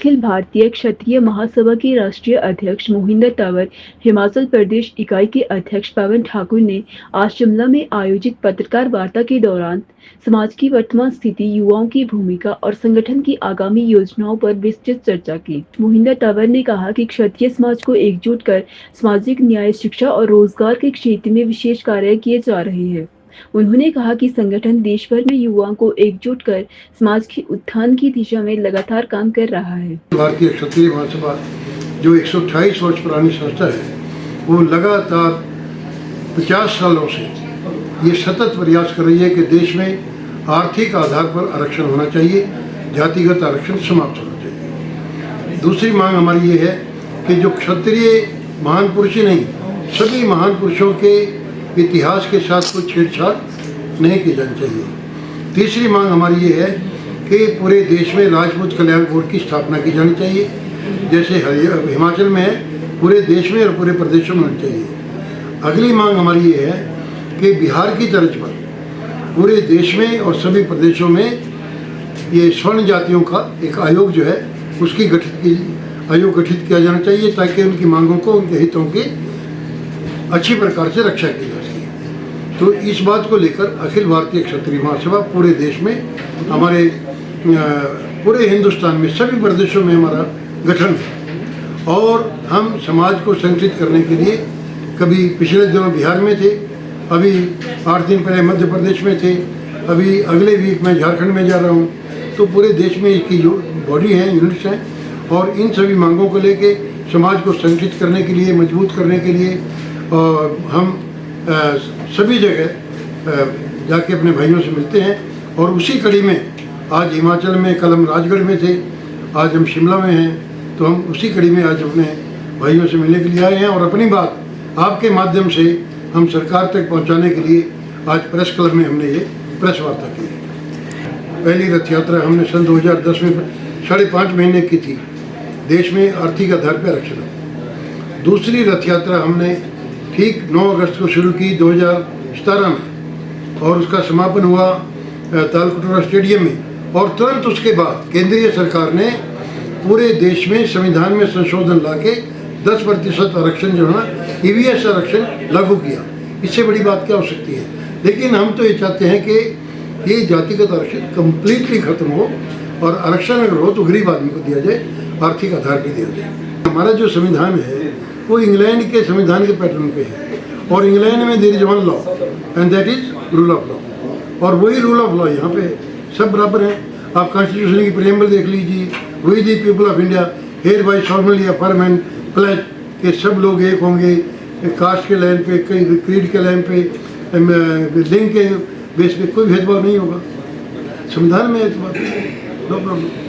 अखिल भारतीय क्षत्रिय महासभा के राष्ट्रीय अध्यक्ष मोहिंदर तंवर, हिमाचल प्रदेश इकाई के अध्यक्ष पवन ठाकुर ने आज शिमला में आयोजित पत्रकार वार्ता के दौरान समाज की वर्तमान स्थिति, युवाओं की भूमिका और संगठन की आगामी योजनाओं पर विस्तृत चर्चा की। मोहिंदर तंवर ने कहा कि क्षत्रिय समाज को एकजुट कर सामाजिक न्याय, शिक्षा और रोजगार के क्षेत्र में विशेष कार्य किए जा रहे हैं। उन्होंने कहा कि संगठन देश भर में युवाओं को एकजुट कर समाज के उत्थान की दिशा में लगातार काम कर रहा है। भारतीय क्षत्रिय महासभा जो 128 वर्ष पुरानी संस्था है, वो लगातार 50 सालों से ये सतत प्रयास कर रही है कि देश में आर्थिक आधार पर आरक्षण होना चाहिए, जातिगत आरक्षण समाप्त होना चाहिए। दूसरी मांग हमारी ये है कि जो क्षत्रिय महान पुरुष ही नहीं, सभी महान पुरुषों के इतिहास के साथ कोई छेड़छाड़ नहीं की जानी चाहिए। तीसरी मांग हमारी ये है कि पूरे देश में राजपूत कल्याण बोर्ड की स्थापना की जानी चाहिए, जैसे हिमाचल में है, पूरे देश में और पूरे प्रदेशों में होनी चाहिए। अगली मांग हमारी ये है कि बिहार की तर्ज पर पूरे देश में और सभी प्रदेशों में ये स्वर्ण जातियों का एक आयोग जो है उसकी आयोग गठित किया जाना चाहिए, ताकि उनकी मांगों को, उनके हितों की अच्छी प्रकार से रक्षा की जा सके। तो इस बात को लेकर अखिल भारतीय क्षत्रिय महासभा पूरे देश में, हमारे पूरे हिंदुस्तान में सभी प्रदेशों में हमारा गठन है और हम समाज को संगठित करने के लिए कभी पिछले दिनों बिहार में थे, अभी 8 दिन पहले मध्य प्रदेश में थे, अभी अगले वीक में झारखंड में जा रहा हूँ। तो पूरे देश में इसकी जो बॉडी है, यूनिट्स हैं, और इन सभी मांगों को लेके समाज को संगठित करने के लिए, मजबूत करने के लिए और हम सभी जगह जाके अपने भाइयों से मिलते हैं। और उसी कड़ी में आज हिमाचल में, कल हम राजगढ़ में थे, आज हम शिमला में हैं, तो हम उसी कड़ी में आज अपने भाइयों से मिलने के लिए आए हैं और अपनी बात आपके माध्यम से हम सरकार तक पहुंचाने के लिए आज प्रेस क्लब में हमने ये प्रेस वार्ता की है। पहली रथ यात्रा हमने सन 2010 में 5.5 महीने की थी, देश में आर्थिक आधार पर आरक्षण। दूसरी रथ यात्रा हमने ठीक 9 अगस्त को शुरू की 2017 में और उसका समापन हुआ तालकटोरा स्टेडियम में। और तुरंत उसके बाद केंद्रीय सरकार ने पूरे देश में संविधान में संशोधन लाके 10% आरक्षण जो है ना, EVS आरक्षण लागू किया। इससे बड़ी बात क्या हो सकती है। लेकिन हम तो ये चाहते हैं कि ये जातिगत आरक्षण कम्प्लीटली खत्म हो और आरक्षण अगर हो तो गरीब आदमी को दिया जाए, आर्थिक आधार पर दिया जाए। हमारा जो संविधान है वो इंग्लैंड के संविधान के पैटर्न पे है और इंग्लैंड में there is one law and that is rule of law, और वही रूल ऑफ लॉ यहाँ पे सब बराबर हैं। आप कॉन्स्टिट्यूशन की प्रेम्बल देख लीजिए, we the people of India hereby solemnly affirm and pledge कि सब लोग एक होंगे, कास्ट के लाइन पे, कहीं क्रीड के लाइन पे, लिंग के बेस पे कोई भेदभाव नहीं होगा। संविधान में नो प्रॉब्लम।